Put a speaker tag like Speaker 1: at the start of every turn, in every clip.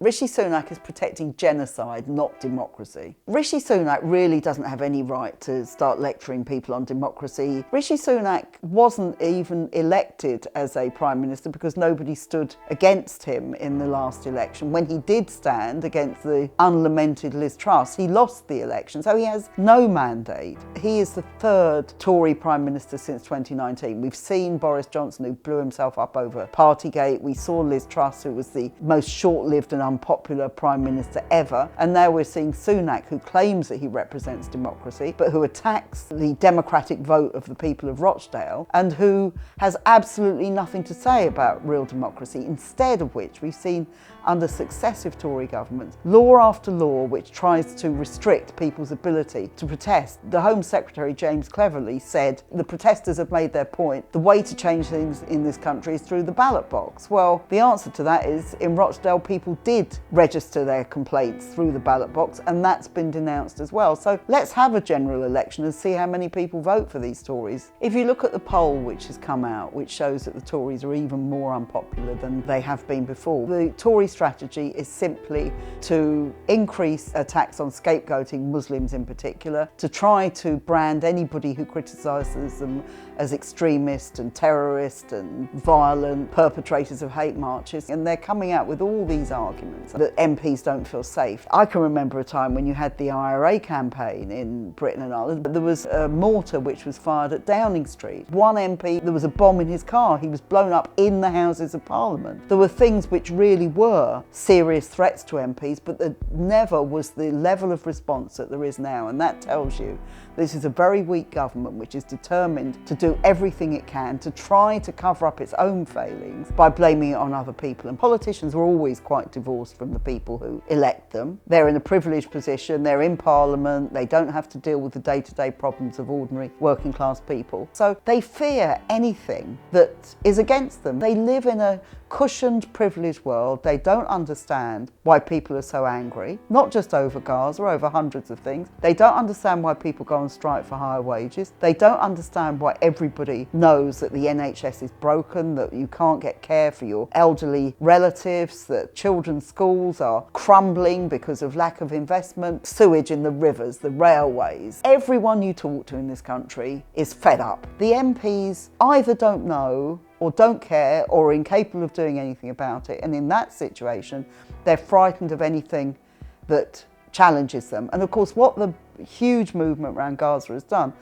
Speaker 1: Rishi Sunak is protecting genocide, not democracy. Rishi Sunak really doesn't have any right to start lecturing people on democracy. Rishi Sunak wasn't even elected as a Prime Minister because nobody stood against him in the last election. When he did stand against the unlamented Liz Truss, he lost the election, so he has no mandate. He is the third Tory Prime Minister since 2019. We've seen Boris Johnson, who blew himself up over Partygate. We saw Liz Truss, who was the most short-lived and unpopular Prime Minister ever. And now we're seeing Sunak, who claims that he represents democracy, but who attacks the democratic vote of the people of Rochdale, and who has absolutely nothing to say about real democracy. Instead of which, we've seen under successive Tory governments, law after law which tries to restrict people's ability to protest. The Home Secretary, James Cleverly, said the protesters have made their point. The way to change things in this country is through the ballot box. Well, the answer to that is in Rochdale, people did register their complaints through the ballot box, and that's been denounced as well. So let's have a general election and see how many people vote for these Tories. If you look at the poll which has come out, which shows that the Tories are even more unpopular than they have been before, the Tory strategy is simply to increase attacks on scapegoating Muslims in particular, to try to brand anybody who criticises them as extremist and terrorist and violent perpetrators of hate marches. And they're coming out with all these arguments that MPs don't feel safe. I can remember a time when you had the IRA campaign in Britain and Ireland. There was a mortar which was fired at Downing Street. One MP, there was a bomb in his car. He was blown up in the Houses of Parliament. There were things which really were serious threats to MPs, but there never was the level of response that there is now. And that tells you this is a very weak government which is determined to do everything it can to try to cover up its own failings by blaming it on other people. And politicians are always quite divorced from the people who elect them. They're in a privileged position, they're in Parliament, they don't have to deal with the day-to-day problems of ordinary working class people. So they fear anything that is against them. They live in a cushioned, privileged world. They don't understand why people are so angry, not just over Gaza, over hundreds of things. They don't understand why people go on strike for higher wages. They don't understand why everybody knows that the NHS is broken, that you can't get care for your elderly relatives, that children's schools are crumbling because of lack of investment, sewage in the rivers, the railways. Everyone you talk to in this country is fed up. The MPs either don't know or don't care or are incapable of doing anything about it. And in that situation, they're frightened of anything that challenges them. And of course, what the huge movement around Gaza has done,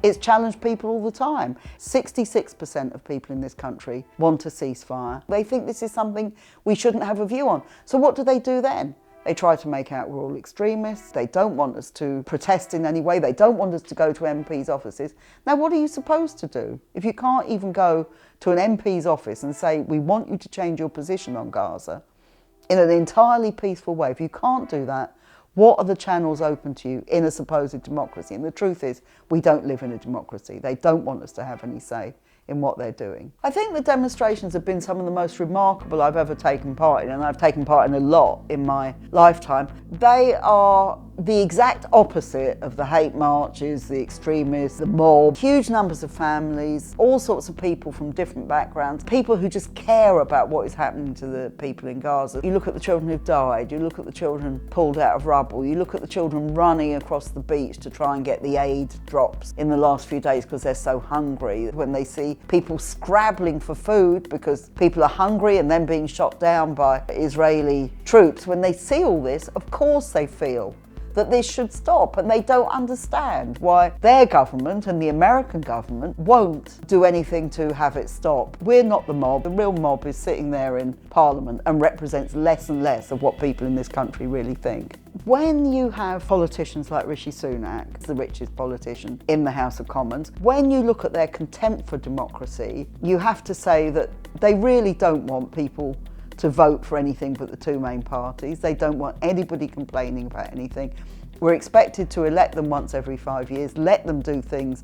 Speaker 1: it's challenged people all the time. 66% of people in this country want a ceasefire. They think this is something we shouldn't have a view on. So what do they do then? They try to make out we're all extremists. They don't want us to protest in any way. They don't want us to go to MPs' offices. Now, what are you supposed to do? If you can't even go to an MP's office and say, we want you to change your position on Gaza in an entirely peaceful way, if you can't do that, what are the channels open to you in a supposed democracy? And the truth is, we don't live in a democracy. They don't want us to have any say in what they're doing. I think the demonstrations have been some of the most remarkable I've ever taken part in, and I've taken part in a lot in my lifetime. They are the exact opposite of the hate marches, the extremists, the mob. Huge numbers of families, all sorts of people from different backgrounds, people who just care about what is happening to the people in Gaza. You look at the children who've died, you look at the children pulled out of rubble, you look at the children running across the beach to try and get the aid drops in the last few days because they're so hungry. When they see people scrabbling for food because people are hungry and then being shot down by Israeli troops, when they see all this, of course they feel that this should stop, and they don't understand why their government and the American government won't do anything to have it stop. We're not the mob. The real mob is sitting there in Parliament and represents less and less of what people in this country really think. When you have politicians like Rishi Sunak, the richest politician in the House of Commons, when you look at their contempt for democracy, you have to say that they really don't want people to vote for anything but the two main parties. They don't want anybody complaining about anything. We're expected to elect them once every 5 years, let them do things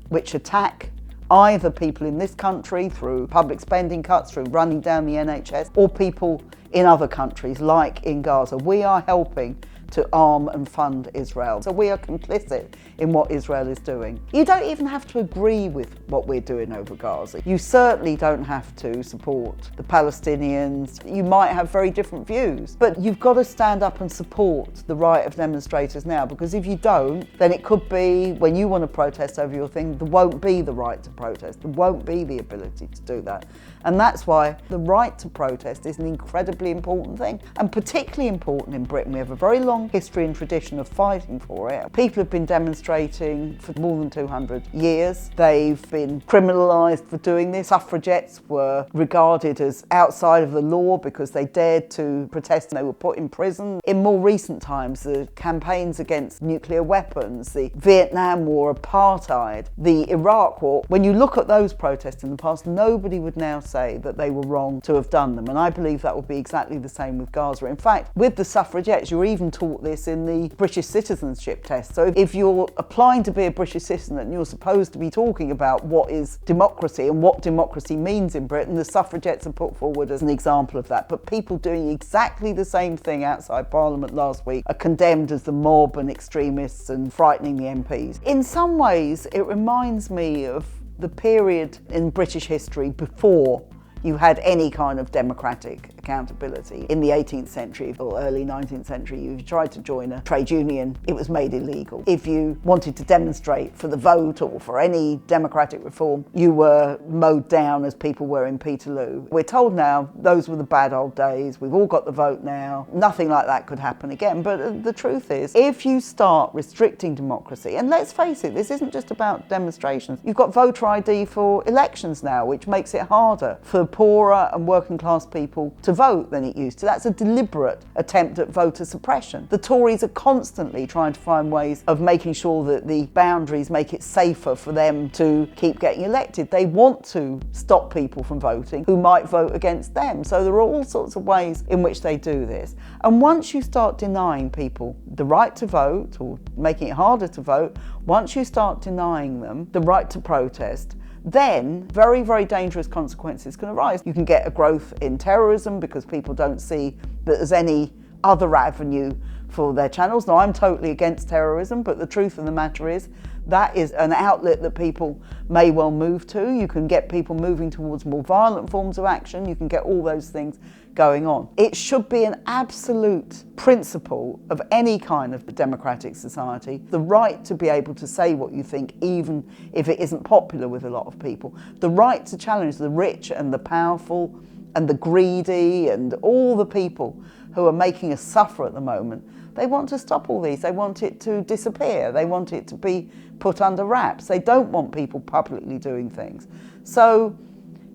Speaker 1: which attack either people in this country through public spending cuts, through running down the NHS, or people in other countries like in Gaza. We are helping to arm and fund Israel. So we are complicit in what Israel is doing. You don't even have to agree with what we're doing over Gaza. You certainly don't have to support the Palestinians. You might have very different views, but you've got to stand up and support the right of demonstrators now, because if you don't, then it could be when you want to protest over your thing, there won't be the right to protest. There won't be the ability to do that. And that's why the right to protest is an incredibly important thing, and particularly important in Britain. We have a very long history and tradition of fighting for it. People have been demonstrating for more than 200 years. They've been criminalised for doing this. Suffragettes were regarded as outside of the law because they dared to protest and they were put in prison. In more recent times, the campaigns against nuclear weapons, the Vietnam War, apartheid, the Iraq War, when you look at those protests in the past, nobody would now say that they were wrong to have done them. And I believe that will be exactly the same with Gaza. In fact, with the suffragettes, you're even taught this in the British citizenship test. So if you're applying to be a British citizen and you're supposed to be talking about what is democracy and what democracy means in Britain, the suffragettes are put forward as an example of that. But people doing exactly the same thing outside Parliament last week are condemned as the mob and extremists and frightening the MPs. In some ways, it reminds me of the period in British history before you had any kind of democratic accountability. In the 18th century or early 19th century, if you tried to join a trade union, it was made illegal. If you wanted to demonstrate for the vote or for any democratic reform, you were mowed down as people were in Peterloo. We're told now those were the bad old days. We've all got the vote now. Nothing like that could happen again. But the truth is, if you start restricting democracy, and let's face it, this isn't just about demonstrations. You've got voter ID for elections now, which makes it harder for poorer and working class people to vote than it used to. That's a deliberate attempt at voter suppression. The Tories are constantly trying to find ways of making sure that the boundaries make it safer for them to keep getting elected. They want to stop people from voting who might vote against them. So there are all sorts of ways in which they do this. And once you start denying people the right to vote or making it harder to vote, once you start denying them the right to protest, then very, very dangerous consequences can arise. You can get a growth in terrorism because people don't see that there's any other avenue for their channels. Now, I'm totally against terrorism, but the truth of the matter is that is an outlet that people may well move to. You can get people moving towards more violent forms of action. You can get all those things going on. It should be an absolute principle of any kind of democratic society, the right to be able to say what you think, even if it isn't popular with a lot of people, the right to challenge the rich and the powerful and the greedy and all the people who are making us suffer at the moment. They want to stop all these. They want it to disappear. They want it to be put under wraps. They don't want people publicly doing things. So,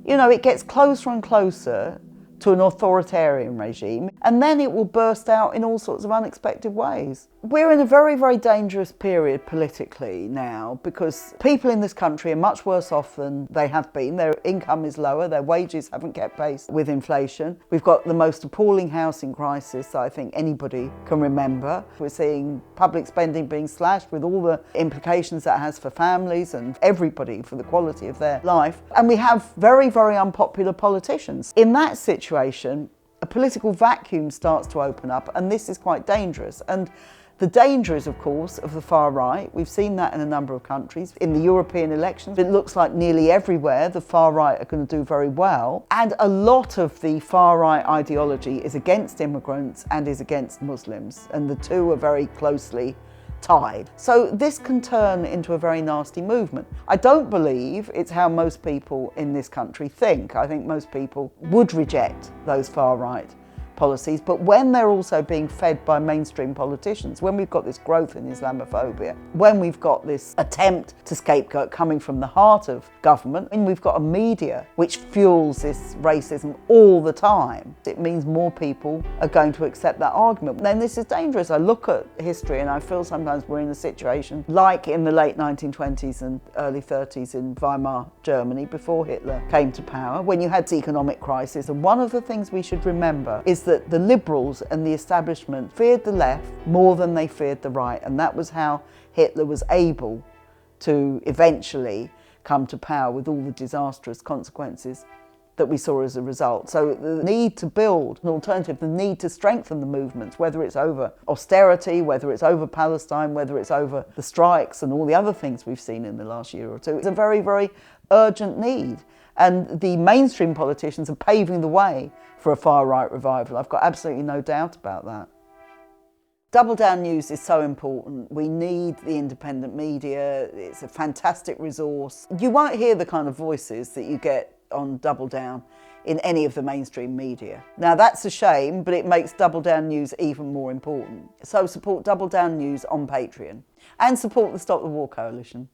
Speaker 1: you know, it gets closer and closer to an authoritarian regime, and then it will burst out in all sorts of unexpected ways. We're in a very, very dangerous period politically now because people in this country are much worse off than they have been. Their income is lower, their wages haven't kept pace with inflation. We've got the most appalling housing crisis I think anybody can remember. We're seeing public spending being slashed with all the implications that has for families and everybody for the quality of their life. And we have very, very unpopular politicians. In that situation, a political vacuum starts to open up, and this is quite dangerous. And the danger is, of course, of the far right. We've seen that in a number of countries. In the European elections, it looks like nearly everywhere the far right are going to do very well. And a lot of the far right ideology is against immigrants and is against Muslims. And the two are very closely tied. So this can turn into a very nasty movement. I don't believe it's how most people in this country think. I think most people would reject those far right policies, but when they're also being fed by mainstream politicians, when we've got this growth in Islamophobia, when we've got this attempt to scapegoat coming from the heart of government, and we've got a media which fuels this racism all the time, it means more people are going to accept that argument. Then this is dangerous. I look at history and I feel sometimes we're in a situation like in the late 1920s and early 30s in Weimar Germany before Hitler came to power, when you had the economic crisis. And one of the things we should remember is that the liberals and the establishment feared the left more than they feared the right, and that was how Hitler was able to eventually come to power with all the disastrous consequences that we saw as a result. So the need to build an alternative, the need to strengthen the movements, whether it's over austerity, whether it's over Palestine, whether it's over the strikes and all the other things we've seen in the last year or two, it's a very, very urgent need. And the mainstream politicians are paving the way for a far-right revival. I've got absolutely no doubt about that. Double Down News is so important. We need the independent media. It's a fantastic resource. You won't hear the kind of voices that you get on Double Down in any of the mainstream media. Now that's a shame, but it makes Double Down News even more important. So support Double Down News on Patreon and support the Stop the War Coalition.